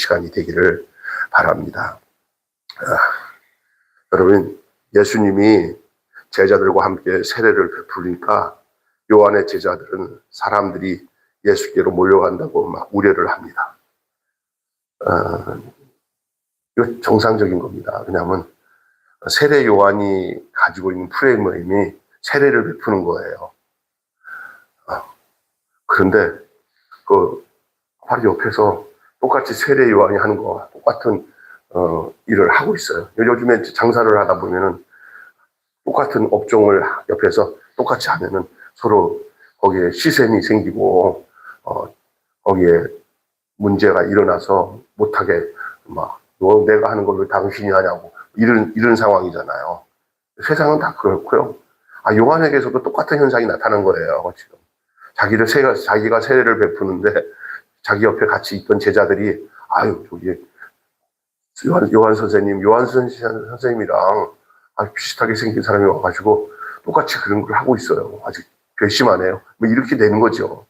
시간이 되기를 바랍니다. 여러분, 예수님이 제자들과 함께 세례를 베푸니까 요한의 제자들은 사람들이 예수께로 몰려간다고 막 우려를 합니다. 이거 정상적인 겁니다. 왜냐하면 세례 요한이 가지고 있는 프레임이 세례를 베푸는 거예요. 그런데 바로 옆에서 똑같이 세례 요한이 하는 거와 똑같은 일을 하고 있어요. 요즘에 장사를 하다 보면은 똑같은 업종을 옆에서 똑같이 하면은 서로 거기에 시샘이 생기고 거기에 문제가 일어나서 못하게 너 내가 하는 걸 왜 당신이 하냐고 이런 상황이잖아요. 세상은 다 그렇고요. 요한에게서도 똑같은 현상이 나타난 거예요. 지금 자기가 세례를 베푸는데 자기 옆에 같이 있던 제자들이 저기 요한 선생님이랑 비슷하게 생긴 사람이 와가지고 똑같이 그런 걸 하고 있어요. 아직 괘씸하네요. 이렇게 되는 거죠.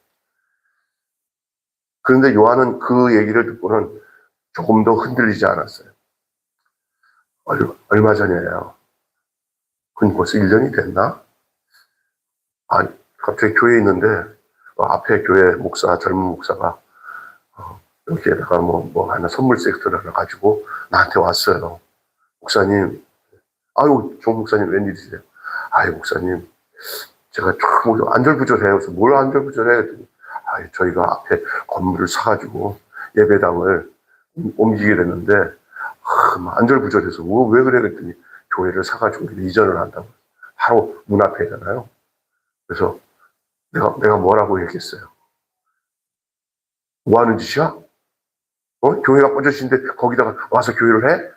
그런데 요한은 그 얘기를 듣고는 조금 더 흔들리지 않았어요. 얼마 전이에요. 그건 벌써 1년이 됐나? 갑자기 교회에 있는데 앞에 교회 젊은 목사가 여기에다가 하나 선물 세트를 하나 가지고 나한테 왔어요. 목사님, 조 목사님 웬일이세요? 목사님, 제가 좀 안절부절해요. 그래서 뭘 안절부절해? 저희가 앞에 건물을 사가지고 예배당을 옮기게 됐는데 안절부절해서 왜 그래? 그랬더니 교회를 사가지고 이전을 한다고. 바로 문 앞에잖아요. 그래서 내가 뭐라고 얘기했어요? 뭐 하는 짓이야? 교회가 꺼져신데 거기다가 와서 교회를 해?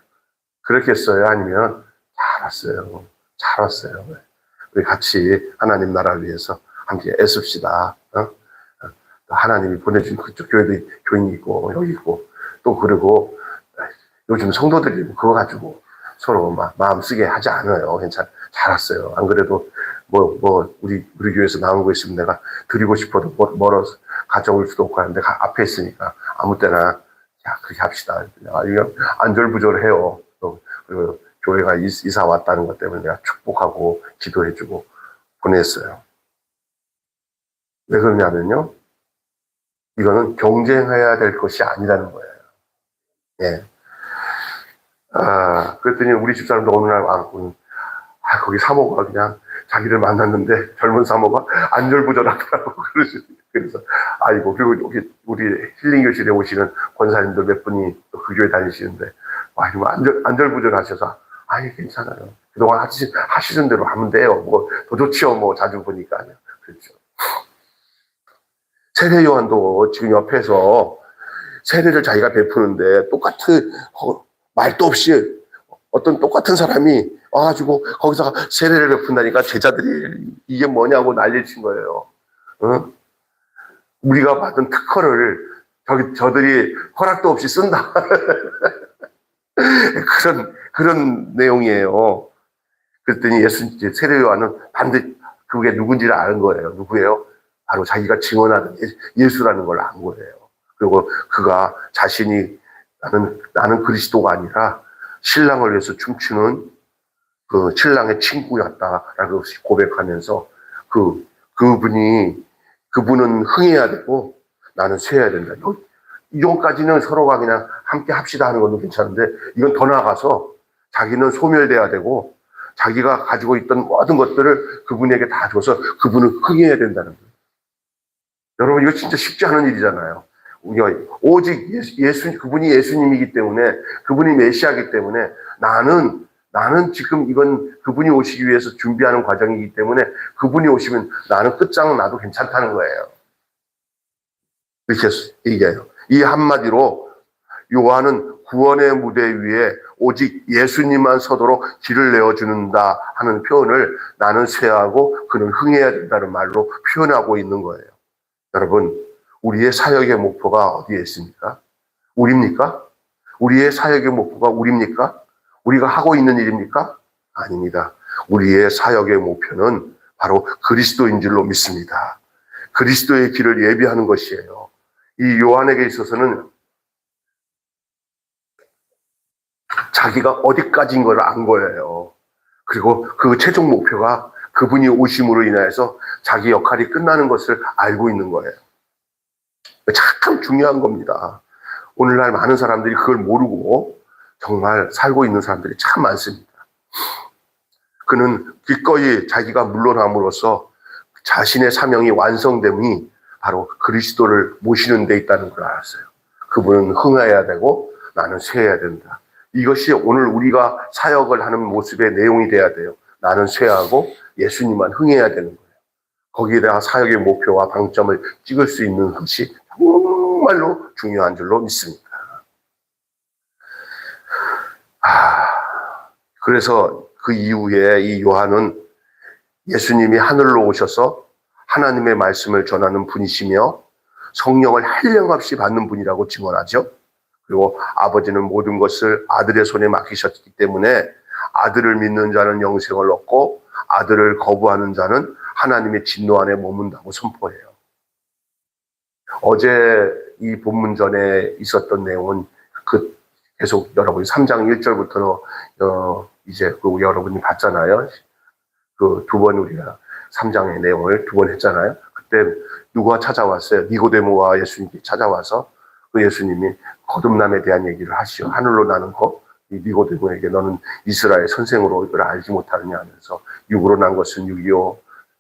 그랬겠어요? 아니면 잘 왔어요. 우리 같이 하나님 나라를 위해서 함께 애씁시다. 하나님이 보내준 그쪽 교회도 교인이 있고 여기 있고 또 그리고 요즘 성도들이 그거 가지고 서로 마음 쓰게 하지 않아요. 잘 왔어요. 안 그래도 우리 교회에서 나온 거 있으면 내가 드리고 싶어도 멀어서 가져올 수도 없고 하는데 앞에 있으니까 아무 때나 그렇게 합시다. 이거 안절부절해요. 그리고 교회가 이사 왔다는 것 때문에 내가 축복하고 기도해주고 보냈어요. 왜 그러냐면요. 이거는 경쟁해야 될 것이 아니라는 거예요. 예. 그랬더니 우리 집사람도 어느 날 와서 거기 사모가 그냥 자기를 만났는데 젊은 사모가 안절부절하더라고. 그래서 그리고 여기 우리 힐링 교실에 오시는 권사님들 몇 분이 또 그 교회 다니시는데 안절부절하셔서 괜찮아요. 그동안 하시는 대로 하면 돼요. 더 좋지요. 자주 보니까요. 그렇죠. 세례 요한도 지금 옆에서 세례를 자기가 베푸는데 말도 없이 어떤 똑같은 사람이 와가지고 거기서 세례를 베푼다니까 제자들이 이게 뭐냐고 난리친 거예요. 우리가 받은 특허를 저들이 허락도 없이 쓴다. 그런 내용이에요. 그랬더니 세례 요한은 반드시 그게 누군지를 아는 거예요. 누구예요? 바로 자기가 증언하는 예수라는 걸 안 거예요. 그리고 그가 자신이 나는 그리스도가 아니라 신랑을 위해서 춤추는 그 신랑의 친구였다라고 고백하면서 그분은 흥해야 되고 나는 쇠해야 된다. 이전까지는 서로가 그냥 함께 합시다 하는 건 괜찮은데 이건 더 나아가서 자기는 소멸돼야 되고 자기가 가지고 있던 모든 것들을 그분에게 다 줘서 그분을 흥해야 된다는 거예요. 여러분 이거 진짜 쉽지 않은 일이잖아요. 오직 그분이 예수님이기 때문에 그분이 메시아이기 때문에 나는 지금 이건 그분이 오시기 위해서 준비하는 과정이기 때문에 그분이 오시면 나는 끝장은 나도 괜찮다는 거예요. 이렇게 얘기해요. 이 한마디로 요한은 구원의 무대 위에 오직 예수님만 서도록 길을 내어주는다 하는 표현을 나는 쇠하고 그는 흥해야 된다는 말로 표현하고 있는 거예요. 여러분, 우리의 사역의 목표가 어디에 있습니까? 우리입니까? 우리의 사역의 목표가 우리입니까? 우리가 하고 있는 일입니까? 아닙니다. 우리의 사역의 목표는 바로 그리스도인 줄로 믿습니다. 그리스도의 길을 예비하는 것이에요. 이 요한에게 있어서는 자기가 어디까지인 걸 안 거예요. 그리고 그 최종 목표가 그분이 오심으로 인해서 자기 역할이 끝나는 것을 알고 있는 거예요. 참 중요한 겁니다. 오늘날 많은 사람들이 그걸 모르고 정말 살고 있는 사람들이 참 많습니다. 그는 기꺼이 자기가 물러남으로써 자신의 사명이 완성됨이 바로 그리스도를 모시는 데 있다는 걸 알았어요. 그분은 흥해야 되고 나는 쇠해야 된다. 이것이 오늘 우리가 사역을 하는 모습의 내용이 돼야 돼요. 나는 쇠하고 예수님만 흥해야 되는 거예요. 거기에다가 사역의 목표와 방점을 찍을 수 있는 것이 정말로 중요한 줄로 믿습니다. 그래서 그 이후에 이 요한은 예수님이 하늘로 오셔서 하나님의 말씀을 전하는 분이시며 성령을 한량없이 받는 분이라고 증언하죠. 그리고 아버지는 모든 것을 아들의 손에 맡기셨기 때문에 아들을 믿는 자는 영생을 얻고 아들을 거부하는 자는 하나님의 진노 안에 머문다고 선포해요. 어제 이 본문 전에 있었던 내용은 계속 여러분이 3장 1절부터 이제 여러분이 봤잖아요. 그 두 번 우리가 3장의 내용을 두 번 했잖아요. 그때 누가 찾아왔어요? 니고데모와 예수님께 찾아와서 그 예수님이 거듭남에 대한 얘기를 하시오. 하늘로 나는 거, 이 니고데모에게 너는 이스라엘 선생으로 이걸 알지 못하느냐 하면서 육으로 난 것은 육이요,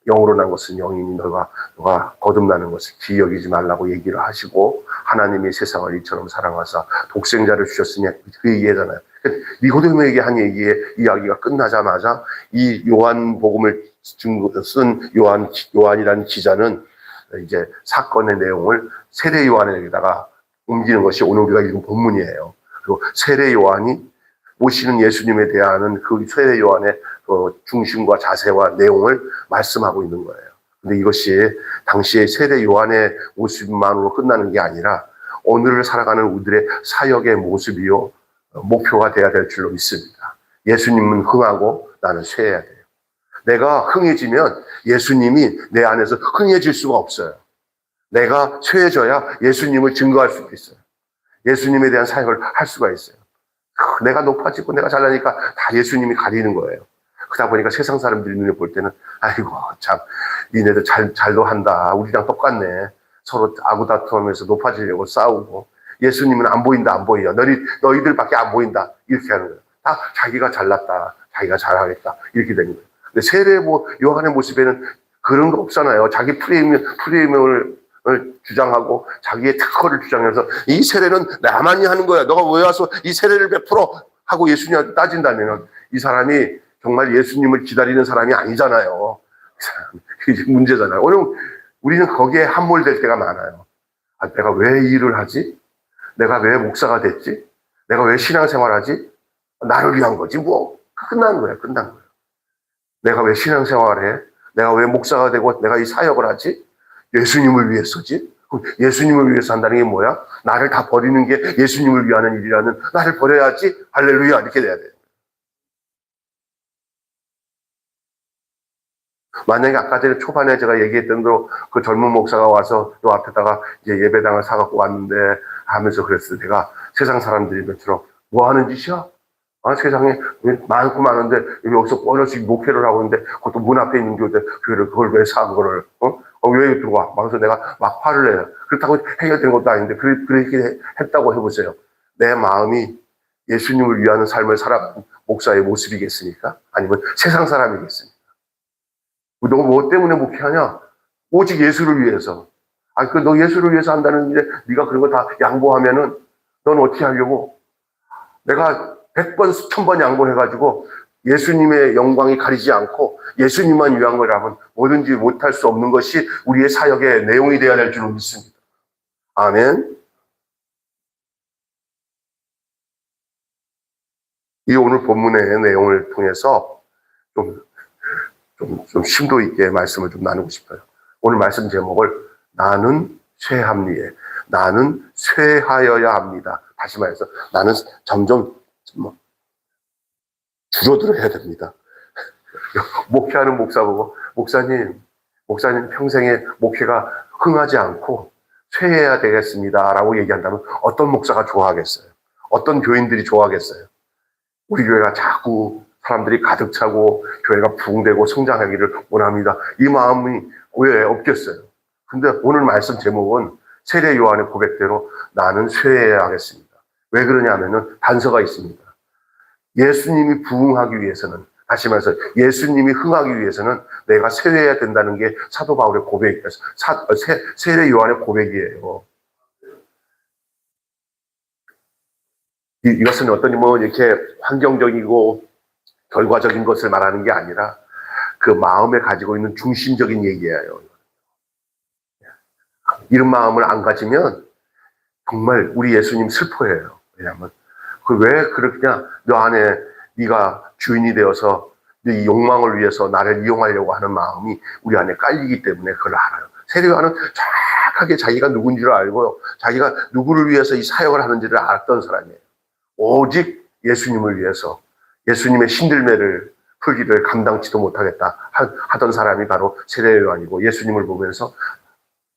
영으로 난 것은 영이니 너가 거듭나는 것을 기여기지 말라고 얘기를 하시고 하나님이 세상을 이처럼 사랑하사 독생자를 주셨으니 그 얘기잖아요. 니고데모에게 한 이야기가 끝나자마자 이 요한복음을 쓴 요한이라는 기자는 이제 사건의 내용을 세례 요한에게다가 옮기는 것이 오늘 우리가 읽은 본문이에요. 그리고 세례 요한이 오시는 예수님에 대한 그 세례 요한의 중심과 자세와 내용을 말씀하고 있는 거예요. 근데 이것이 당시의 세례 요한의 모습만으로 끝나는 게 아니라 오늘을 살아가는 우리들의 사역의 모습이요 목표가 돼야 될 줄로 믿습니다. 예수님은 흥하고 나는 쇠해야 돼요. 내가 흥해지면 예수님이 내 안에서 흥해질 수가 없어요. 내가 쇠해져야 예수님을 증거할 수가 있어요. 예수님에 대한 사역을 할 수가 있어요. 내가 높아지고 내가 잘나니까 다 예수님이 가리는 거예요. 그러다 보니까 세상 사람들이 눈에 볼 때는 아이고 참 니네들 잘도 한다. 우리랑 똑같네. 서로 아구다툼하면서 높아지려고 싸우고 예수님은 안 보인다 안 보여. 너희들밖에 안 보인다. 이렇게 하는 거예요. 다 자기가 잘났다. 자기가 잘하겠다. 이렇게 되는 거예요. 근데 세례 요한의 모습에는 그런 거 없잖아요. 자기 프리미엄을 주장하고 자기의 특허를 주장해서 이 세례는 나만이 하는 거야. 너가 왜 와서 이 세례를 베풀어? 하고 예수님한테 따진다면 이 사람이 정말 예수님을 기다리는 사람이 아니잖아요. 이게 문제잖아요. 오늘 우리는 거기에 함몰될 때가 많아요. 내가 왜 이 일을 하지? 내가 왜 목사가 됐지? 내가 왜 신앙생활하지? 나를 위한 거지 뭐. 끝난 거예요. 내가 왜 신앙생활을 해? 내가 왜 목사가 되고 내가 이 사역을 하지? 예수님을 위해서지? 그럼 예수님을 위해서 한다는 게 뭐야? 나를 다 버리는 게 예수님을 위하는 일이라는 나를 버려야지 할렐루야 이렇게 돼야 돼요. 만약에 아까 전에 초반에 제가 얘기했던 대로 그 젊은 목사가 와서 요 앞에다가 이제 예배당을 사갖고 왔는데 하면서 그랬을 때 내가 세상 사람들이 몇처럼 뭐 하는 짓이야? 세상에 많고 많은데 여기서 뻔히 목회를 하고 있는데 그것도 문 앞에 있는 교회를 그걸 왜 사 그거를 왜 들어와? 그래서 내가 막 화를 내요. 그렇다고 해결된 것도 아닌데 그렇게 했다고 해보세요. 내 마음이 예수님을 위하는 삶을 살아가는 목사의 모습이겠습니까? 아니면 세상 사람이겠습니까? 너 뭐 때문에 목회하냐? 오직 예수를 위해서. 너 예수를 위해서 한다는 일에 네가 그런 거 다 양보하면은 넌 어떻게 하려고? 내가 100번, 1000번 양보해가지고 예수님의 영광이 가리지 않고 예수님만 위한 거라면 뭐든지 못할 수 없는 것이 우리의 사역의 내용이 되어야 될 줄 믿습니다. 아멘. 이 오늘 본문의 내용을 통해서 좀 심도 있게 말씀을 좀 나누고 싶어요. 오늘 말씀 제목을 나는 쇠합리에, 나는 쇠하여야 합니다. 다시 말해서 나는 점점 줄어들어야 됩니다. 목회하는 목사 보고 목사님 평생에 목회가 흥하지 않고 쇠해야 되겠습니다 라고 얘기한다면 어떤 목사가 좋아하겠어요? 어떤 교인들이 좋아하겠어요? 우리 교회가 자꾸 사람들이 가득 차고 교회가 부흥되고 성장하기를 원합니다. 이 마음이 왜 없겠어요? 근데 오늘 말씀 제목은 세례 요한의 고백대로 나는 쇠해야 하겠습니다. 왜 그러냐면은 단서가 있습니다. 예수님이 부흥하기 위해서는, 다시 말해서 예수님이 흥하기 위해서는 내가 쇠해야 된다는 게 사도 바울의 고백이에요. 세례 요한의 고백이에요. 이것은 어떤 뭐 이렇게 환경적이고 결과적인 것을 말하는 게 아니라 그 마음에 가지고 있는 중심적인 얘기예요. 이런 마음을 안 가지면 정말 우리 예수님 슬퍼해요. 왜냐하면 왜 그렇냐? 너 안에 네가 주인이 되어서 네 욕망을 위해서 나를 이용하려고 하는 마음이 우리 안에 깔리기 때문에 그걸 알아요. 세례요한은 정확하게 자기가 누군지를 알고 자기가 누구를 위해서 이 사역을 하는지를 알았던 사람이에요. 오직 예수님을 위해서 예수님의 신들매를 풀기를 감당치도 못하겠다 하던 사람이 바로 세례요한이고, 예수님을 보면서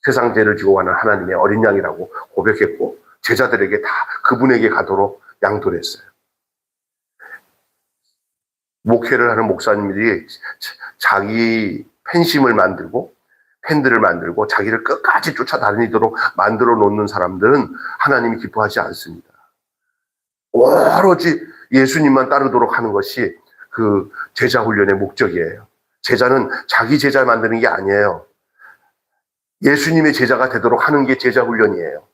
세상 죄를 지고 가는 하나님의 어린 양이라고 고백했고 제자들에게 다 그분에게 가도록 양도를 했어요. 목회를 하는 목사님들이 자기 팬심을 만들고 팬들을 만들고 자기를 끝까지 쫓아다니도록 만들어 놓는 사람들은 하나님이 기뻐하지 않습니다. 오로지 예수님만 따르도록 하는 것이 그 제자 훈련의 목적이에요. 제자는 자기 제자 만드는 게 아니에요. 예수님의 제자가 되도록 하는 게 제자 훈련이에요.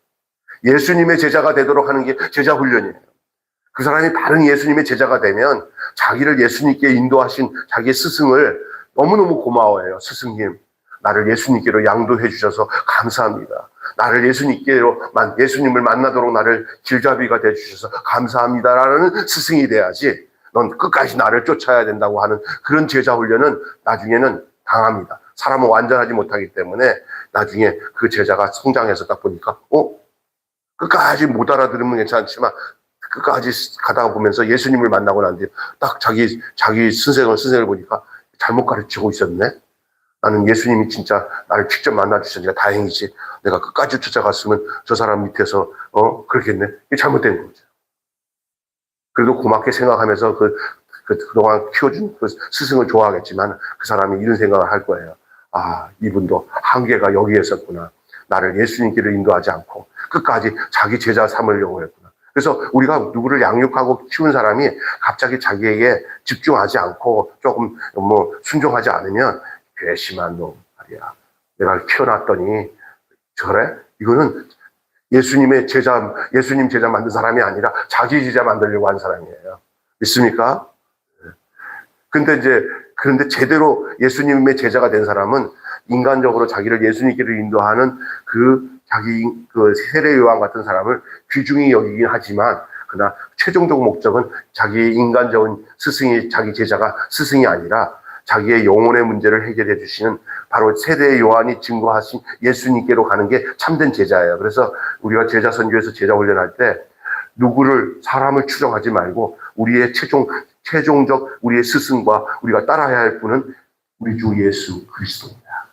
예수님의 제자가 되도록 하는 게 제자 훈련이에요. 그 사람이 바른 예수님의 제자가 되면 자기를 예수님께 인도하신 자기의 스승을 너무너무 고마워해요. 스승님, 나를 예수님께로 양도해 주셔서 감사합니다. 나를 예수님을 만나도록 나를 길잡이가 돼 주셔서 감사합니다라는 스승이 돼야지, 넌 끝까지 나를 쫓아야 된다고 하는 그런 제자 훈련은 나중에는 당합니다. 사람은 완전하지 못하기 때문에 나중에 그 제자가 성장해서 딱 보니까 끝까지 못 알아들으면 괜찮지만 끝까지 가다가 보면서 예수님을 만나고 난 뒤에 딱 자기 선생을 보니까 잘못 가르치고 있었네. 나는 예수님이 진짜 나를 직접 만나주셨으니까 다행이지. 내가 끝까지 쫓아갔으면 저 사람 밑에서 그렇겠네. 이게 잘못된 거죠. 그래도 고맙게 생각하면서 그동안 키워준 그 스승을 좋아하겠지만 그 사람이 이런 생각을 할 거예요. 아, 이분도 한계가 여기에 있었구나. 나를 예수님께로 인도하지 않고 끝까지 자기 제자 삼으려고 했구나. 그래서 우리가 누구를 양육하고 키운 사람이 갑자기 자기에게 집중하지 않고 조금 순종하지 않으면 괘씸한 놈 말이야. 내가 키워놨더니 저래? 이거는 예수님 제자 만든 사람이 아니라 자기 제자 만들려고 하는 사람이에요. 믿습니까? 그런데 제대로 예수님의 제자가 된 사람은 인간적으로 자기를 예수님께로 인도하는 그 세례 요한 같은 사람을 귀중히 여기긴 하지만, 그러나 최종적 목적은 자기 인간적인 자기 제자가 스승이 아니라 자기의 영혼의 문제를 해결해 주시는 바로 세례 요한이 증거하신 예수님께로 가는 게 참된 제자예요. 그래서 우리가 제자 선교에서 제자 훈련할 때 사람을 추정하지 말고 우리의 최종적 우리의 스승과 우리가 따라야 할 분은 우리 주 예수 그리스도입니다.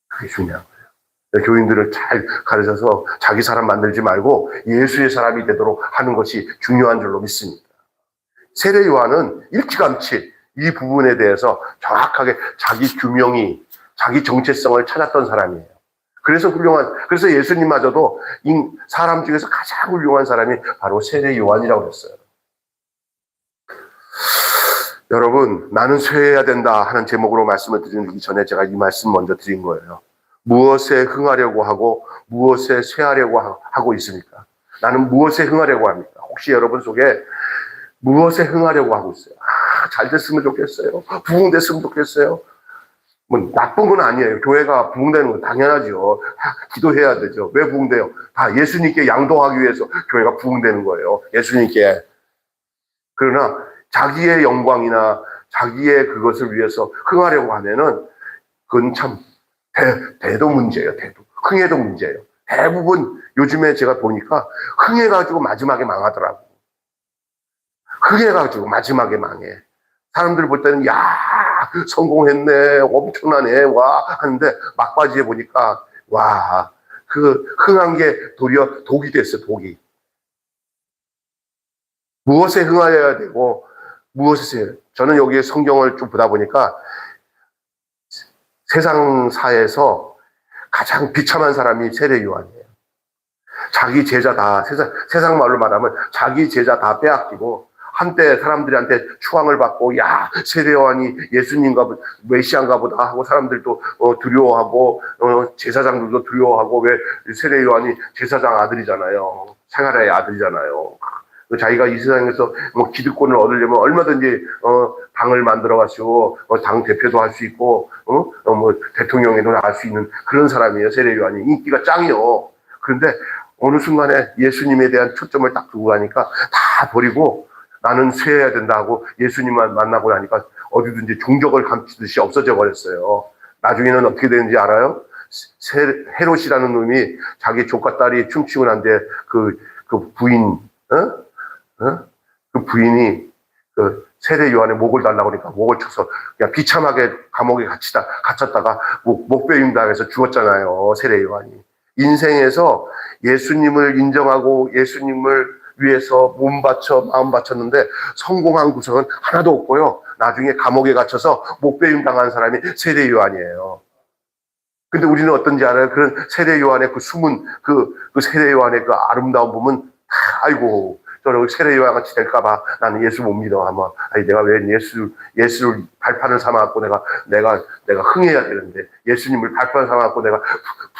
그게 중요한 거예요. 교인들을 잘 가르쳐서 자기 사람 만들지 말고 예수의 사람이 되도록 하는 것이 중요한 줄로 믿습니다. 세례 요한은 일찌감치 이 부분에 대해서 정확하게 자기 규명이, 자기 정체성을 찾았던 사람이에요. 그래서 예수님마저도 사람 중에서 가장 훌륭한 사람이 바로 세례 요한이라고 했어요. 여러분, 나는 쇠해야 된다 하는 제목으로 말씀을 드리기 전에 제가 이 말씀 먼저 드린 거예요. 무엇에 흥하려고 하고 무엇에 쇠하려고 하고 있습니까? 나는 무엇에 흥하려고 합니까? 혹시 여러분 속에 무엇에 흥하려고 하고 있어요? 잘 됐으면 좋겠어요. 부흥됐으면 좋겠어요. 뭐 나쁜 건 아니에요. 교회가 부흥되는 건 당연하죠. 기도해야 되죠. 왜 부흥돼요? 다 예수님께 양도하기 위해서 교회가 부흥되는 거예요. 예수님께. 그러나 자기의 영광이나 자기의 그것을 위해서 흥하려고 하면은 그건 참 대도 문제예요. 흥해도 문제예요. 대부분 요즘에 제가 보니까 흥해가지고 마지막에 망하더라고. 흥해가지고 마지막에 망해. 사람들 볼 때는 성공했네, 엄청나네, 하는데 막바지에 보니까 그 흥한 게 도리어 독이 됐어. 독이. 무엇에 흥하여야 되고 무엇에, 저는 여기에 성경을 좀 보다 보니까 세상사에서 가장 비참한 사람이 세례 요한이에요. 자기 제자 다, 세상 말로 말하면 자기 제자 다 빼앗기고, 한때 사람들한테 추앙을 받고, 야, 세례 요한이 예수님과 메시아인가 보다 하고 사람들도 두려워하고, 제사장들도 두려워하고, 왜 세례 요한이 제사장 아들이잖아요. 생활의 아들이잖아요. 자기가 이 세상에서 뭐 기득권을 얻으려면 얼마든지 당을 만들어 가지고 당 대표도 할 수 있고 뭐 대통령에도 나갈 수 있는 그런 사람이에요. 세례 요한이 인기가 짱이요. 그런데 어느 순간에 예수님에 대한 초점을 딱 두고 가니까 다 버리고 나는 쇠해야 된다 하고 예수님만 만나고 나니까 어디든지 종적을 감추듯이 없어져 버렸어요. 나중에는 어떻게 되는지 알아요? 헤롯이라는 놈이 자기 조카 딸이 춤추고 난데 그 부인 그 부인이 그 세례 요한의 목을 달라고 그러니까 목을 쳐서 그냥 비참하게 감옥에 갇혔다가 목베임 당해서 죽었잖아요. 세례 요한이. 인생에서 예수님을 인정하고 예수님을 위해서 몸 바쳐 마음 바쳤는데 성공한 구석은 하나도 없고요. 나중에 감옥에 갇혀서 목베임 당한 사람이 세례 요한이에요. 근데 우리는 어떤지 알아요? 그런 세례 요한의 그 숨은 그 세례 요한의 그 아름다운 보면 아이고 저런 세례 요한 같이 될까봐 나는 예수 못 믿어 하면 아니 내가 왜 예수를 발판을 삼아갖고 내가 흥해야 되는데 예수님을 발판 삼아갖고 내가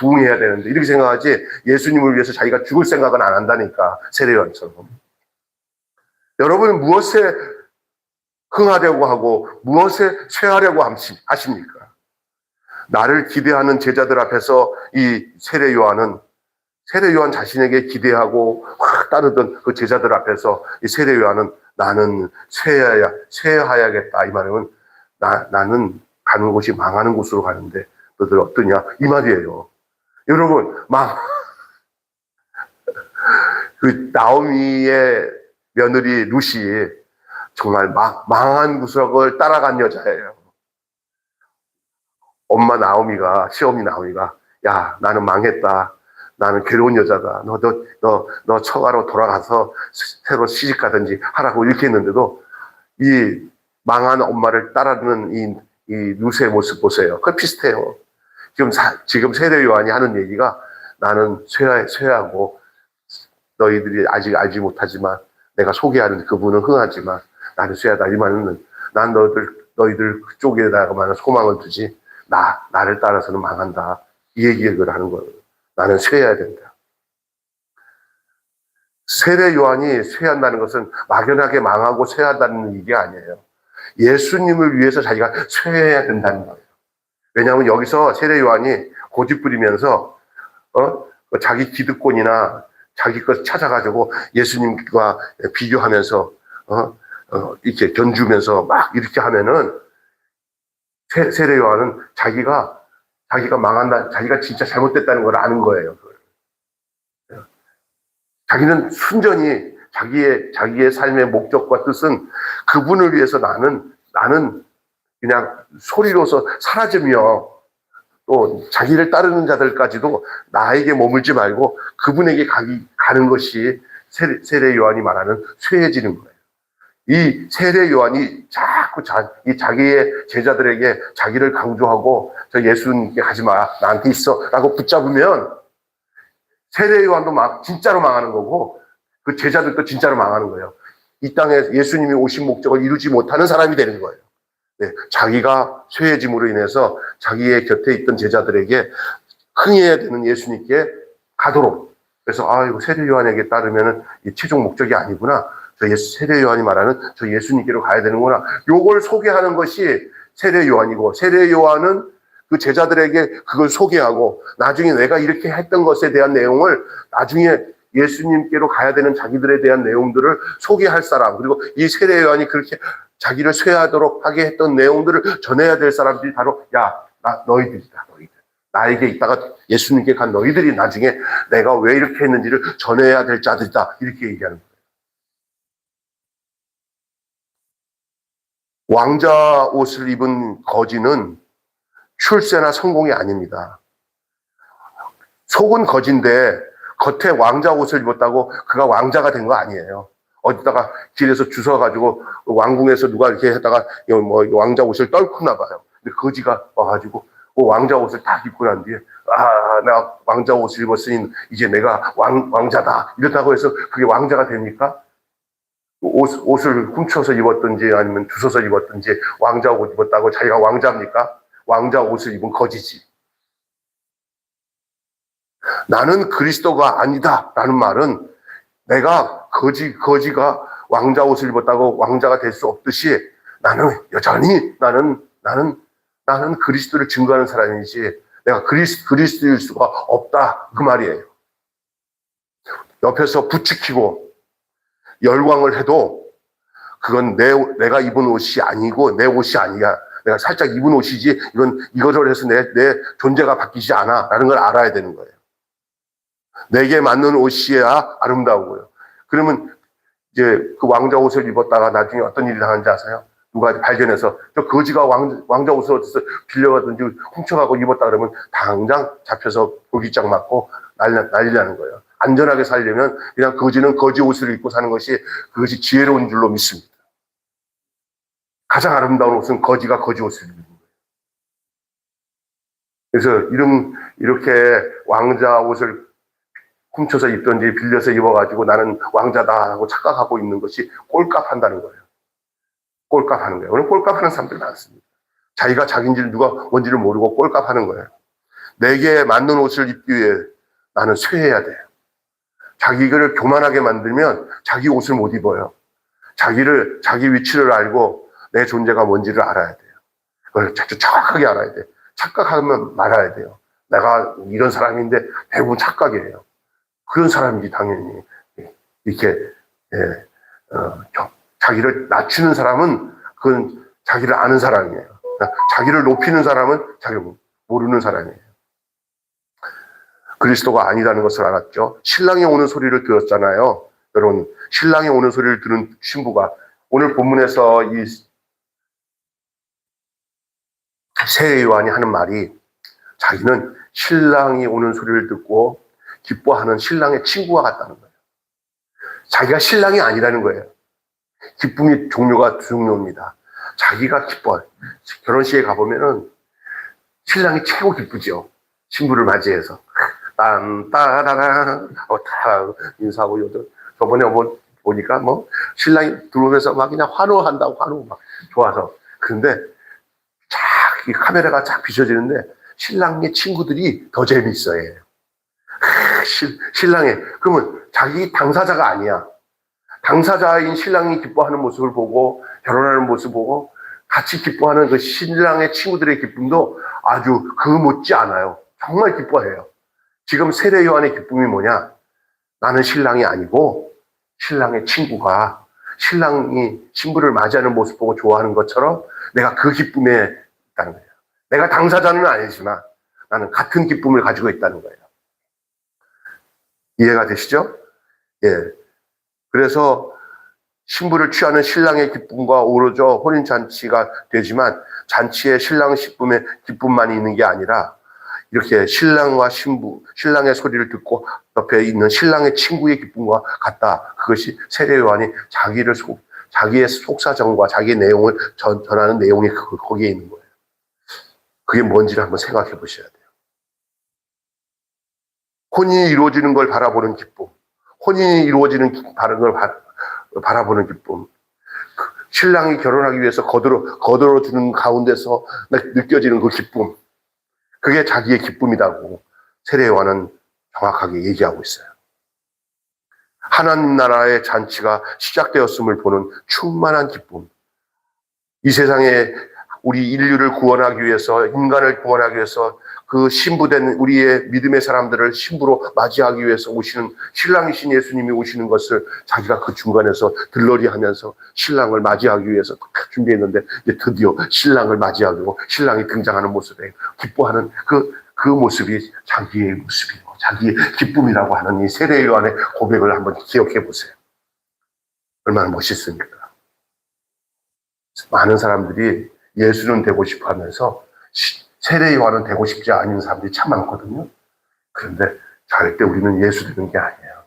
부흥해야 되는데 이렇게 생각하지 예수님을 위해서 자기가 죽을 생각은 안 한다니까 세례 요한처럼. 여러분은 무엇에 흥하려고 하고 무엇에 쇠하려고 하십니까? 나를 기대하는 제자들 앞에서 이 세례 요한 자신에게 기대하고 확 따르던 그 제자들 앞에서 이 세례 요한은 나는 쇠하야겠다. 이 말은 나는 가는 곳이 망하는 곳으로 가는데 너들 어떠냐? 이 말이에요. 여러분, 그 나오미의 며느리 룻이 정말 망한 구석을 따라간 여자예요. 시어머니 나오미가 야, 나는 망했다. 나는 괴로운 여자다. 너 처가로 돌아가서 새로 시집 가든지 하라고 이렇게 했는데도 이 망한 엄마를 따르는 이 룻의 모습 보세요. 그거 비슷해요. 지금 세례 요한이 하는 얘기가 나는 쇠하고 너희들이 아직 알지 못하지만 내가 소개하는 그분은 흥하지만 나는 쇠하다. 이 말은 난 너희들 그쪽에다가만 소망을 두지 나를 따라서는 망한다. 이 얘기를 하는 거예요. 나는 쇠해야 된다. 세례 요한이 쇠한다는 것은 막연하게 망하고 쇠한다는 얘기 아니에요. 예수님을 위해서 자기가 쇠해야 된다는 거예요. 왜냐하면 여기서 세례 요한이 고집 부리면서 자기 기득권이나 자기 것 찾아가지고 예수님과 비교하면서 이렇게 견주면서 막 이렇게 하면은 세례 요한은 자기가 망한다, 자기가 진짜 잘못됐다는 걸 아는 거예요. 자기는 순전히 자기의 삶의 목적과 뜻은 그분을 위해서 나는 그냥 소리로서 사라지며 또 자기를 따르는 자들까지도 나에게 머물지 말고 그분에게 가는 것이 세례 요한이 말하는 쇠해지는 거예요. 이 세례 요한이 자꾸 자기의 제자들에게 자기를 강조하고 저 예수님께 가지 마, 나한테 있어 라고 붙잡으면 세례 요한도 진짜로 망하는 거고 그 제자들도 진짜로 망하는 거예요. 이 땅에 예수님이 오신 목적을 이루지 못하는 사람이 되는 거예요. 네, 자기가 쇠해짐으로 인해서 자기의 곁에 있던 제자들에게 흥해야 되는 예수님께 가도록. 그래서 이거 세례 요한에게 따르면은 이 최종 목적이 아니구나. 세례 요한이 말하는 저 예수님께로 가야 되는구나. 요걸 소개하는 것이 세례 요한이고, 세례 요한은 그 제자들에게 그걸 소개하고, 나중에 내가 이렇게 했던 것에 대한 내용을 나중에 예수님께로 가야 되는 자기들에 대한 내용들을 소개할 사람, 그리고 이 세례 요한이 그렇게 자기를 쇠하도록 하게 했던 내용들을 전해야 될 사람들이 바로, 너희들이다, 너희들. 나에게 있다가 예수님께 간 너희들이 나중에 내가 왜 이렇게 했는지를 전해야 될 자들이다. 이렇게 얘기하는 거예요. 왕자 옷을 입은 거지는 출세나 성공이 아닙니다. 속은 거지인데 겉에 왕자 옷을 입었다고 그가 왕자가 된 거 아니에요. 어디다가 길에서 주워가지고 왕궁에서 누가 이렇게 하다가 뭐 왕자 옷을 떨구나 봐요. 근데 거지가 와가지고 그 왕자 옷을 딱 입고 난 뒤에 내가 왕자 옷을 입었으니 이제 내가 왕자다 이렇다고 해서 그게 왕자가 됩니까? 옷을 훔쳐서 입었든지 아니면 주워서 입었든지 왕자 옷 입었다고 자기가 왕자입니까? 왕자 옷을 입은 거지지. 나는 그리스도가 아니다 라는 말은 내가 거지가 왕자 옷을 입었다고 왕자가 될 수 없듯이 나는 여전히 나는 그리스도를 증거하는 사람이지 내가 그리스도일 수가 없다 그 말이에요. 옆에서 부추기고 열광을 해도 그건 내가 입은 옷이 아니고 내 옷이 아니야. 내가 살짝 입은 옷이지 이거를 해서 내 존재가 바뀌지 않아 라는 걸 알아야 되는 거예요. 내게 맞는 옷이야 아름다우고요. 그러면 이제 그 왕자 옷을 입었다가 나중에 어떤 일이 당하는지 아세요? 누가 발견해서 저 거지가 왕자 옷을 어디서 빌려가든지 훔쳐가고 입었다 그러면 당장 잡혀서 볼기장 맞고 난리 나는 거예요. 안전하게 살려면 그냥 거지는 거지 옷을 입고 사는 것이 그것이 지혜로운 줄로 믿습니다. 가장 아름다운 옷은 거지가 거지 옷을 입는 거예요. 그래서 이렇게 왕자 옷을 훔쳐서 입든지 빌려서 입어가지고 나는 왕자다 하고 착각하고 있는 것이 꼴값한다는 거예요. 꼴값하는 거예요. 오늘 꼴값하는 사람들 많습니다. 자기가 자기인지를 누가 뭔지를 모르고 꼴값하는 거예요. 내게 맞는 옷을 입기 위해 나는 쇠해야 돼요. 자기를 교만하게 만들면 자기 옷을 못 입어요. 자기 위치를 알고 내 존재가 뭔지를 알아야 돼요. 그걸 정확하게 알아야 돼요. 착각하면 말아야 돼요. 내가 이런 사람인데 대부분 착각이에요. 그런 사람이지 당연히 이렇게 자기를 낮추는 사람은 그건 자기를 아는 사람이에요. 자기를 높이는 사람은 자기를 모르는 사람이에요. 그리스도가 아니라는 것을 알았죠. 신랑이 오는 소리를 들었잖아요. 여러분, 신랑이 오는 소리를 들은 신부가 오늘 본문에서 이 새 요한이 하는 말이 자기는 신랑이 오는 소리를 듣고 기뻐하는 신랑의 친구와 같다는 거예요. 자기가 신랑이 아니라는 거예요. 기쁨의 종류가 두 종류입니다. 자기가 기뻐. 결혼식에 가보면은 신랑이 최고 기쁘죠. 신부를 맞이해서. 딴따라라 다 인사하고 저번에 보니까 신랑이 들어오면서 막 그냥 환호한다고 환호 막 좋아서. 그런데 이 카메라가 쫙 비춰지는데 신랑의 친구들이 더 재밌어요. 신랑의 그러면 자기 당사자가 아니야. 당사자인 신랑이 기뻐하는 모습을 보고 결혼하는 모습을 보고 같이 기뻐하는 그 신랑의 친구들의 기쁨도 아주 그 못지 않아요. 정말 기뻐해요. 지금 세례 요한의 기쁨이 뭐냐? 나는 신랑이 아니고 신랑의 친구가 신랑이 신부를 맞이하는 모습 보고 좋아하는 것처럼 내가 그 기쁨에 있다는 거예요. 내가 당사자는 아니지만 나는 같은 기쁨을 가지고 있다는 거예요. 이해가 되시죠? 예. 그래서 신부를 취하는 신랑의 기쁨과 어우러져 혼인잔치가 되지만 잔치에 신랑 신부의 기쁨만이 있는 게 아니라 이렇게 신랑과 신부, 신랑의 소리를 듣고 옆에 있는 신랑의 친구의 기쁨과 같다. 그것이 세례 요한이 자기의 속사정과 자기의 내용을 전하는 내용이 거기에 있는 거예요. 그게 뭔지를 한번 생각해 보셔야 돼요. 혼인이 이루어지는 걸 바라보는 기쁨, 혼인이 이루어지는 걸 바라보는 기쁨, 신랑이 결혼하기 위해서 거들어주는 가운데서 느껴지는 그 기쁨, 그게 자기의 기쁨이라고 세례 요한은 정확하게 얘기하고 있어요. 하나님 나라의 잔치가 시작되었음을 보는 충만한 기쁨. 이 세상에 우리 인류를 구원하기 위해서, 인간을 구원하기 위해서 그 신부된 우리의 믿음의 사람들을 신부로 맞이하기 위해서 오시는 신랑이신 예수님이 오시는 것을 자기가 그 중간에서 들러리 하면서 신랑을 맞이하기 위해서 준비했는데 이제 드디어 신랑을 맞이하고 신랑이 등장하는 모습에 기뻐하는 그 모습이 자기의 모습이고 자기의 기쁨이라고 하는 이 세례 요한의 고백을 한번 기억해 보세요. 얼마나 멋있습니까? 많은 사람들이 예수는 되고 싶어 하면서 세례 요한은 되고 싶지 않은 사람들이 참 많거든요. 그런데 절대 우리는 예수 되는 게 아니에요.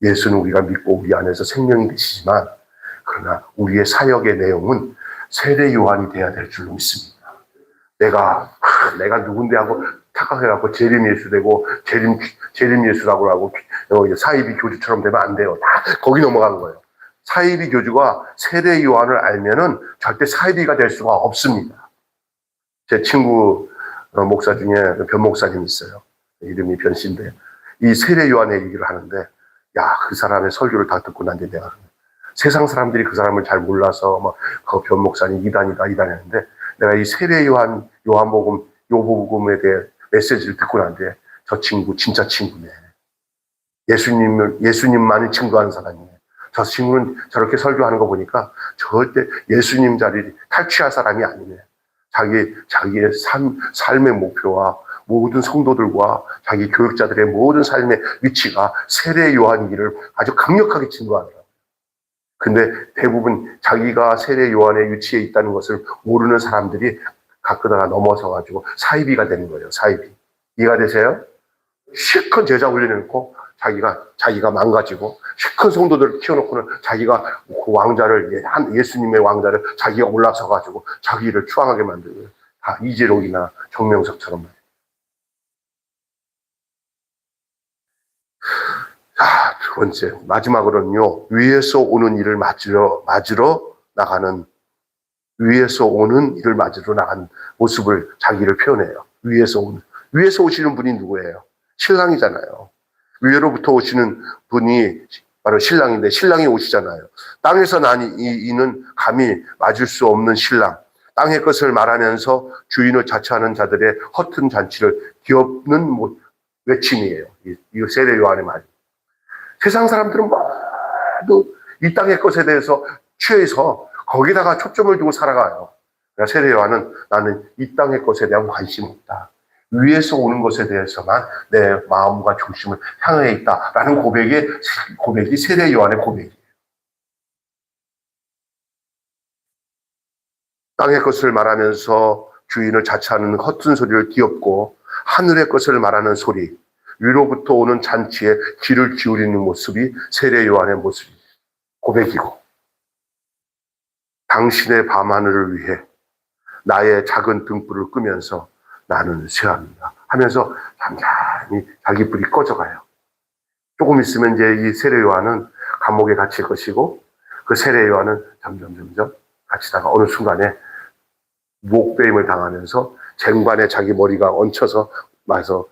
예수는 우리가 믿고 우리 안에서 생명이 되시지만 그러나 우리의 사역의 내용은 세례 요한이 돼야 될 줄로 믿습니다. 내가 누군데 하고 착각해갖고 재림 예수 되고 재림 예수라고 하고 사이비 교주처럼 되면 안 돼요. 다 거기 넘어가는 거예요. 사이비 교주가 세례 요한을 알면은 절대 사이비가 될 수가 없습니다. 제 친구 목사 중에 변 목사님 있어요. 이름이 변 씨인데 이 세례 요한의 얘기를 하는데 야, 그 사람의 설교를 다 듣고 난 뒤에 내가 세상 사람들이 그 사람을 잘 몰라서 막 그 변 목사님 이단이다 하는데 내가 이 세례 요한복음에 대해 메시지를 듣고 난 뒤에 저 친구 진짜 친구네. 예수님만을 증거하는 사람이네. 저 친구는 저렇게 설교하는 거 보니까 절대 예수님 자리를 탈취할 사람이 아니네. 자기의 삶의 목표와 모든 성도들과 자기 교육자들의 모든 삶의 위치가 세례 요한이기를 아주 강력하게 증거하더라고요. 근데 대부분 자기가 세례 요한의 위치에 있다는 것을 모르는 사람들이 가끔가다 넘어서가지고 사이비가 되는 거예요. 사이비. 이해가 되세요? 실컷 제자 훈련해놓고 자기가 망가지고 실컷 성도들을 키워놓고는 자기가 그 왕자를 예수님의 왕자를 자기가 올라서가지고 자기를 추앙하게 만들고 다 이재록이나 정명석처럼 말이에요. 자, 두 번째 마지막으로는요 위에서 오는 일을 맞으러 나가는 모습을 자기를 표현해요. 위에서 오시는 분이 누구예요? 신랑이잖아요. 위로부터 오시는 분이 바로 신랑인데 신랑이 오시잖아요. 땅에서 난 이는 감히 맞을 수 없는 신랑. 땅의 것을 말하면서 주인을 자처하는 자들의 허튼 잔치를 뒤엎는 외침이에요. 이 세례 요한의 말. 세상 사람들은 모두 이 땅의 것에 대해서 취해서 거기다가 초점을 두고 살아가요. 그러니까 세례 요한은 나는 이 땅의 것에 대한 관심이 없다. 위에서 오는 것에 대해서만 내 마음과 중심을 향해 있다라는 고백이 세례 요한의 고백이에요. 땅의 것을 말하면서 주인을 자처하는 허튼 소리를 뒤엎고 하늘의 것을 말하는 소리, 위로부터 오는 잔치에 귀를 기울이는 모습이 세례 요한의 모습이에요. 고백이고 당신의 밤하늘을 위해 나의 작은 등불을 끄면서 나는 쇠합니다 하면서 잠잠히 자기 불이 꺼져가요. 조금 있으면 이제 이 세례 요한은 감옥에 갇힐 것이고 그 세례 요한은 점점 갇히다가 어느 순간에 목베임을 당하면서 쟁반에 자기 머리가 얹혀서 와서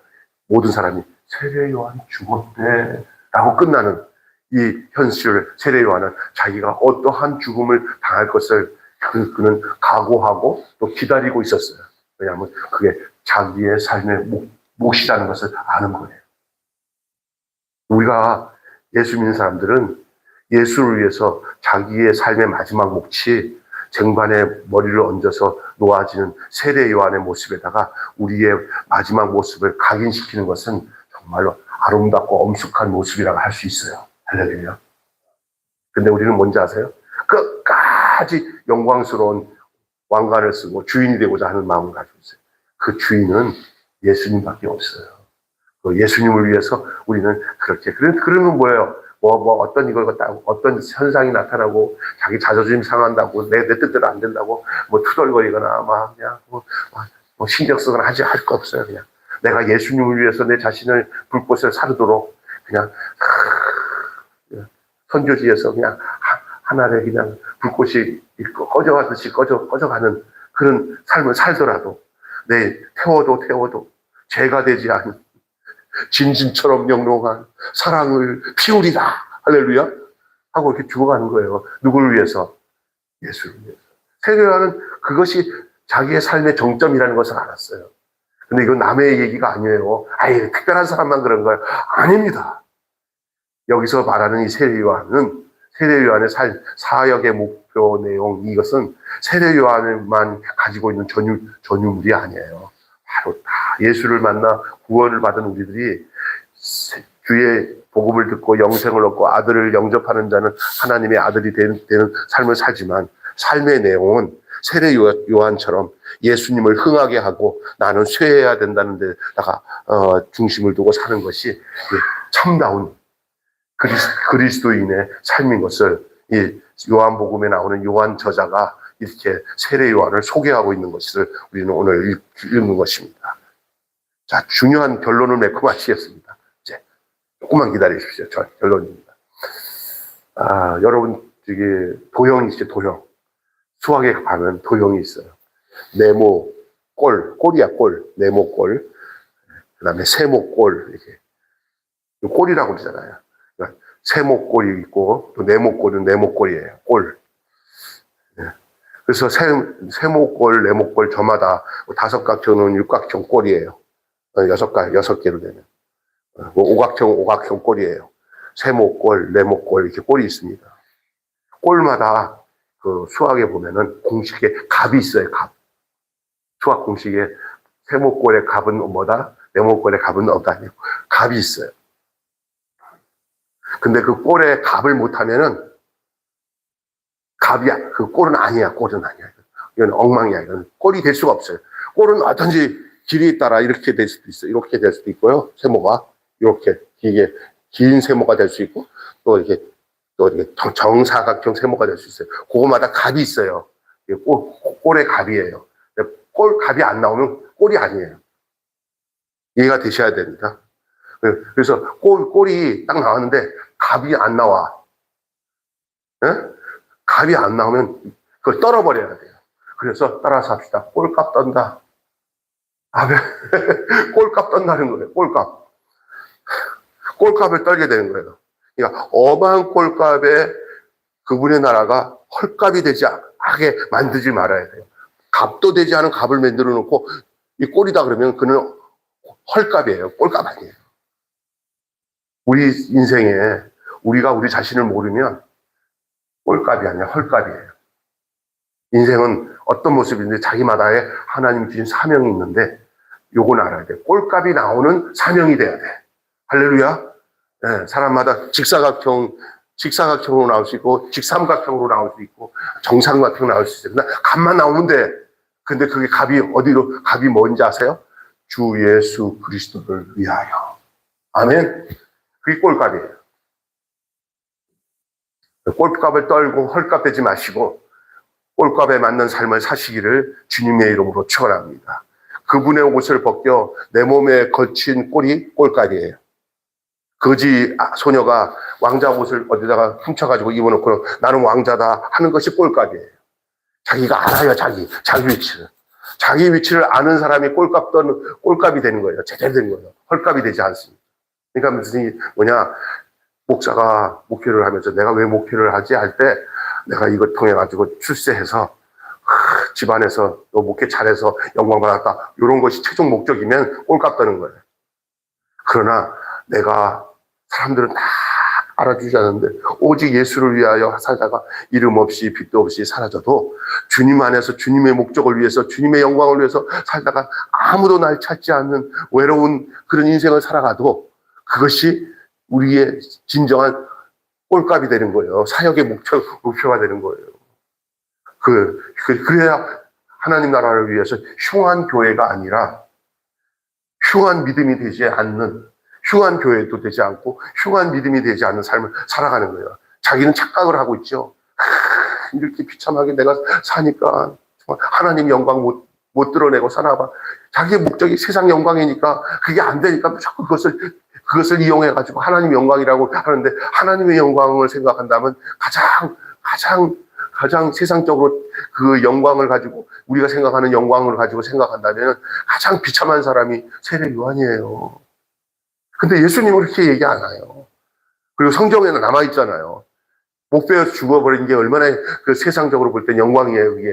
모든 사람이 세례 요한 죽었대 라고 끝나는 이 현실을 세례 요한은 자기가 어떠한 죽음을 당할 것을 그는 각오하고 또 기다리고 있었어요. 왜냐하면 그게 자기의 삶의 몫이라는 것을 아는 거예요. 우리가 예수 믿는 사람들은 예수를 위해서 자기의 삶의 마지막 몫이 쟁반에 머리를 얹어서 놓아지는 세례 요한의 모습에다가 우리의 마지막 모습을 각인시키는 것은 정말로 아름답고 엄숙한 모습이라고 할 수 있어요. 할렐루야. 근데 우리는 뭔지 아세요? 끝까지 영광스러운 왕관을 쓰고 주인이 되고자 하는 마음을 가지고 있어요. 그 주인은 예수님밖에 없어요. 그 예수님을 위해서 우리는 그렇게 그러면 뭐예요? 어떤 이걸 갖다고 어떤 현상이 나타나고 자기 자존심 상한다고 내 뜻대로 안 된다고 투덜거리거나 막 그냥 신경 쓰거나 할 거 없어요. 그냥 내가 예수님을 위해서 내 자신을 불꽃에 사르도록 그냥 선교지에서 그냥 하늘에 그냥 불꽃이 꺼져가듯이 꺼져가는 그런 삶을 살더라도 태워도 죄가 되지 않은 진진처럼 영롱한 사랑을 피우리라 할렐루야 하고 이렇게 죽어가는 거예요. 누구를 위해서? 예수를 위해서. 세례 요한은 그것이 자기의 삶의 정점이라는 것을 알았어요. 근데 이건 남의 얘기가 아니에요. 특별한 사람만 그런 거예요. 아닙니다. 여기서 말하는 이 세례 요한의 사역의 목표 내용, 이것은 세례 요한만 가지고 있는 전유물이 아니에요. 바로 다 예수를 만나 구원을 받은 우리들이 주의 복음을 듣고 영생을 얻고 아들을 영접하는 자는 하나님의 아들이 되는 삶을 살지만 삶의 내용은 세례 요한처럼 예수님을 흥하게 하고 나는 쇠해야 된다는 데다가 중심을 두고 사는 것이 참다운 그리스도인의 삶인 것을 이 요한복음에 나오는 요한 저자가 이렇게 세례 요한을 소개하고 있는 것을 우리는 오늘 읽는 것입니다. 자, 중요한 결론을 맺고 마치겠습니다. 이제 조금만 기다리십시오. 저 결론입니다. 여러분, 저기 도형이 있어요. 도형. 수학에 가면 도형이 있어요. 네모, 꼴이야, 꼴. 네모, 꼴. 그 다음에 세모, 꼴. 이렇게. 꼴이라고 그러잖아요. 그러니까 세모, 꼴이 있고, 또 네모, 꼴은 네모, 꼴이에요. 꼴. 그래서 세모, 꼴, 네모, 꼴 저마다 다섯각형은 육각형 꼴이에요. 여섯 개로 되면. 오각형 꼴이에요. 세모, 꼴, 네모, 꼴, 이렇게 꼴이 있습니다. 꼴마다 그 수학에 보면은 공식에 값이 있어요, 값. 수학 공식에 세모꼴의 값은 뭐다? 네모꼴의 값은 뭐다? 아니고 값이 있어요. 근데 그 꼴의 값을 못하면은 값이야. 그 꼴은 아니야. 꼴은 아니야. 이건 엉망이야. 이건 꼴이 될 수가 없어요. 꼴은 어떤지 길이에 따라 이렇게 될 수도 있어요. 이렇게 될 수도 있고요. 세모가 이렇게 길게 긴 세모가 될 수 있고 또 이렇게 정사각형 세모가 될 수 있어요. 그거마다 값이 있어요. 꼴의 값이에요. 꼴 값이 안 나오면 꼴이 아니에요. 이해가 되셔야 됩니다. 그래서 꼴이 딱 나왔는데 값이 안 나와. 네? 값이 안 나오면 그걸 떨어버려야 돼요. 그래서 따라서 합시다. 꼴값 떤다. 꼴값 떤다는 거예요. 꼴값. 꼴값을 떨게 되는 거예요. 그러니까 어마한 꼴값에 그분의 나라가 헐값이 되지 않게 만들지 말아야 돼요. 값도 되지 않은 값을 만들어 놓고 이 꼴이다 그러면 그는 헐값이에요. 꼴값 아니에요. 우리 인생에 우리가 우리 자신을 모르면 꼴값이 아니라 헐값이에요. 인생은 어떤 모습인데 자기마다의 하나님 주신 사명이 있는데 요건 알아야 돼. 꼴값이 나오는 사명이 돼야 돼. 할렐루야. 네, 사람마다 직사각형으로 나올 수 있고 직삼각형으로 나올 수 있고 정삼각형으로 나올 수 있어요. 값만 나오면 돼. 근데 그게 값이 뭔지 아세요? 주 예수 그리스도를 위하여. 아멘. 그게 꼴값이에요. 꼴값을 떨고 헐값 되지 마시고 꼴값에 맞는 삶을 사시기를 주님의 이름으로 축원합니다. 그분의 옷을 벗겨 내 몸에 걸친 꼴이 꼴값이에요. 거지 소녀가 왕자 옷을 어디다가 훔쳐가지고 입어놓고 나는 왕자다 하는 것이 꼴값이에요. 자기가 알아요, 자기 위치를. 자기 위치를 아는 사람이 꼴값이 되는 거예요. 제대로 되는 거예요. 헐값이 되지 않습니다. 그러니까 무슨 목사가 목회를 하면서 내가 왜 목회를 하지 할 때 내가 이걸 통해 가지고 출세해서 집안에서 너 목회 잘해서 영광 받았다. 이런 것이 최종 목적이면 꼴값 떠는 거예요. 그러나 내가 사람들은 다 알아주지 않는데 오직 예수를 위하여 살다가 이름 없이 빛도 없이 사라져도 주님 안에서 주님의 목적을 위해서 주님의 영광을 위해서 살다가 아무도 날 찾지 않는 외로운 그런 인생을 살아가도 그것이 우리의 진정한 꼴값이 되는 거예요. 사역의 목표가 되는 거예요. 그래야 하나님 나라를 위해서 흉한 교회가 아니라 흉한 믿음이 되지 않는 흉한 교회도 되지 않고 흉한 믿음이 되지 않는 삶을 살아가는 거예요. 자기는 착각을 하고 있죠. 이렇게 비참하게 내가 사니까 정말 하나님 영광 못 드러내고 사나봐. 자기의 목적이 세상 영광이니까 그게 안 되니까 자꾸 그것을 이용해가지고 하나님 영광이라고 하는데 하나님의 영광을 생각한다면 가장 세상적으로 그 영광을 가지고 우리가 생각하는 영광을 가지고 생각한다면 가장 비참한 사람이 세례 요한이에요. 근데 예수님은 그렇게 얘기 안 해요. 그리고 성경에는 남아있잖아요. 목베어 죽어버린 게 얼마나 그 세상적으로 볼 땐 영광이에요, 그게.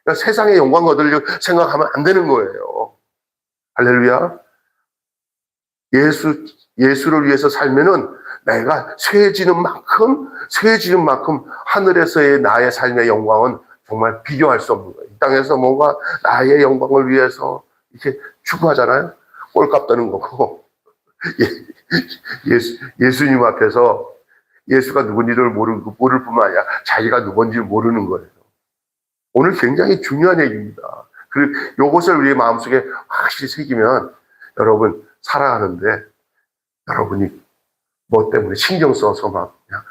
그러니까 세상의 영광 얻으려고 생각하면 안 되는 거예요. 할렐루야. 예수를 위해서 살면은 내가 쇠해지는 만큼 하늘에서의 나의 삶의 영광은 정말 비교할 수 없는 거예요. 이 땅에서 뭔가 나의 영광을 위해서 이렇게 추구하잖아요. 꼴값 떠는 거고. 예수님 앞에서 예수가 누군지를 모를 뿐만 아니라 자기가 누군지 모르는 거예요. 오늘 굉장히 중요한 얘기입니다. 그리고 이것을 우리 마음속에 확실히 새기면 여러분 살아가는데 여러분이 뭐 때문에 신경 써서 막 그냥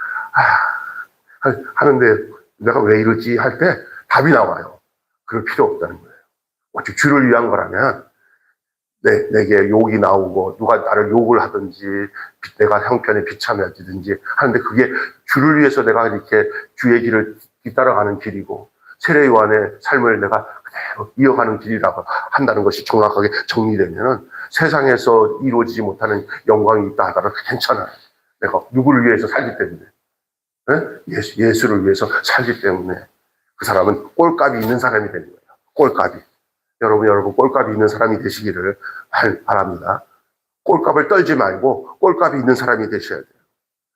하는데 내가 왜 이러지 할 때 답이 나와요. 그럴 필요 없다는 거예요. 오직 주를 위한 거라면 내게 욕이 나오고 누가 나를 욕을 하든지 내가 형편에 비참해지든지 하는데 그게 주를 위해서 내가 이렇게 주의 길을 뒤따라가는 길이고 세례 요한의 삶을 내가 그대로 이어가는 길이라고 한다는 것이 정확하게 정리되면 세상에서 이루어지지 못하는 영광이 있다 하더라도 괜찮아요. 내가 누구를 위해서 살기 때문에 예수를 위해서 살기 때문에 그 사람은 꼴값이 있는 사람이 되는 거예요. 꼴값이. 여러분 꼴값이 있는 사람이 되시기를 바랍니다. 꼴값을 떨지 말고 꼴값이 있는 사람이 되셔야 돼요.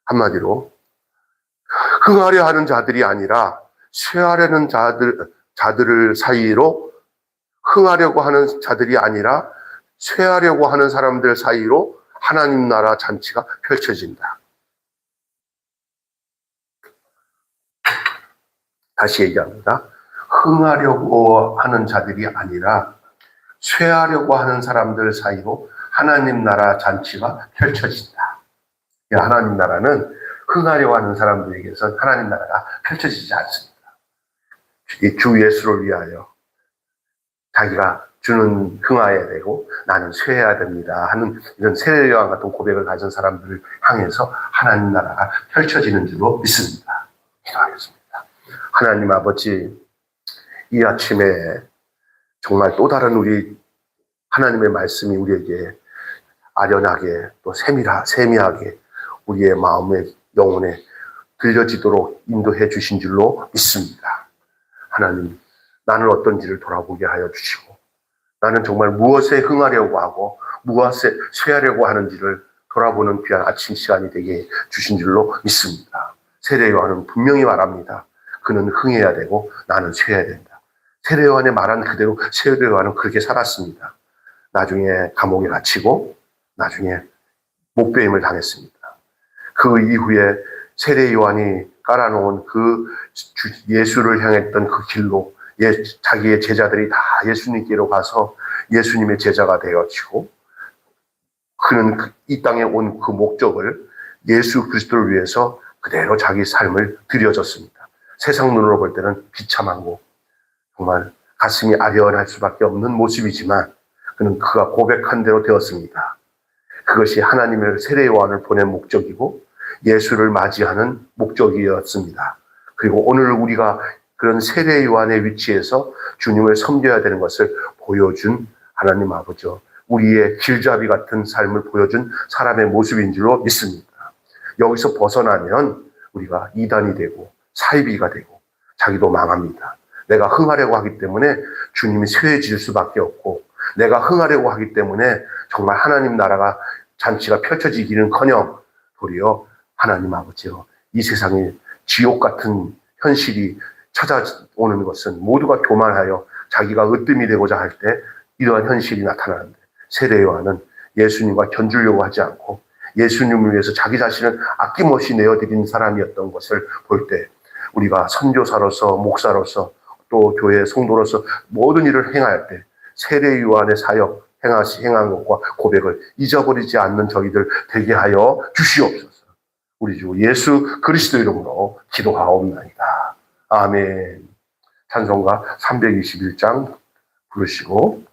한마디로 흥하려 하는 자들이 아니라 쇠하려는 자들을 사이로 흥하려고 하는 자들이 아니라 쇠하려고 하는 사람들 사이로 하나님 나라 잔치가 펼쳐진다. 다시 얘기합니다. 흥하려고 하는 자들이 아니라 쇠하려고 하는 사람들 사이로 하나님 나라 잔치가 펼쳐진다. 하나님 나라는 흥하려고 하는 사람들에게선 하나님 나라가 펼쳐지지 않습니다. 주 예수를 위하여 자기가 주는 흥하여야 되고 나는 쇠해야 됩니다 하는 이런 세례요한 같은 고백을 가진 사람들을 향해서 하나님 나라가 펼쳐지는 줄로 믿습니다. 기도하겠습니다. 하나님 아버지, 이 아침에 정말 또 다른 우리 하나님의 말씀이 우리에게 아련하게 또 세미하게 우리의 마음에 영혼에 들려지도록 인도해 주신 줄로 믿습니다. 하나님, 나는 어떤지를 돌아보게 하여 주시고 나는 정말 무엇에 흥하려고 하고 무엇에 쇠하려고 하는지를 돌아보는 귀한 아침 시간이 되게 주신 줄로 믿습니다. 세례 요한은 분명히 말합니다. 그는 흥해야 되고 나는 쇠해야 된다. 세례 요한의 말한 그대로 세례 요한은 그렇게 살았습니다. 나중에 감옥에 갇히고 나중에 목배임을 당했습니다. 그 이후에 세례 요한이 깔아놓은 그 예수를 향했던 그 길로 자기의 제자들이 다 예수님께로 가서 예수님의 제자가 되어지고 그는 이 땅에 온 그 목적을 예수 그리스도를 위해서 그대로 자기 삶을 들여줬습니다. 세상 눈으로 볼 때는 비참하고 정말 가슴이 아련할 수밖에 없는 모습이지만 그는 그가 고백한 대로 되었습니다. 그것이 하나님의 세례 요한을 보낸 목적이고 예수를 맞이하는 목적이었습니다. 그리고 오늘 우리가 그런 세례 요한의 위치에서 주님을 섬겨야 되는 것을 보여준 하나님 아버지, 우리의 길잡이 같은 삶을 보여준 사람의 모습인 줄로 믿습니다. 여기서 벗어나면 우리가 이단이 되고 사이비가 되고 자기도 망합니다. 내가 흥하려고 하기 때문에 주님이 쇠해질 수밖에 없고 내가 흥하려고 하기 때문에 정말 하나님 나라가 잔치가 펼쳐지기는커녕 도리어 하나님 아버지요, 이 세상에 지옥 같은 현실이 찾아오는 것은 모두가 교만하여 자기가 으뜸이 되고자 할 때 이러한 현실이 나타나는데 세례 요한은 예수님과 견주려고 하지 않고 예수님을 위해서 자기 자신을 아낌없이 내어드린 사람이었던 것을 볼 때 우리가 선교사로서 목사로서 또 교회 성도로서 모든 일을 행할 때 세례 요한의 사역 행한 것과 고백을 잊어버리지 않는 저희들 되게 하여 주시옵소서. 우리 주 예수 그리스도 이름으로 기도하옵나이다. 아멘. 찬송가 321장 부르시고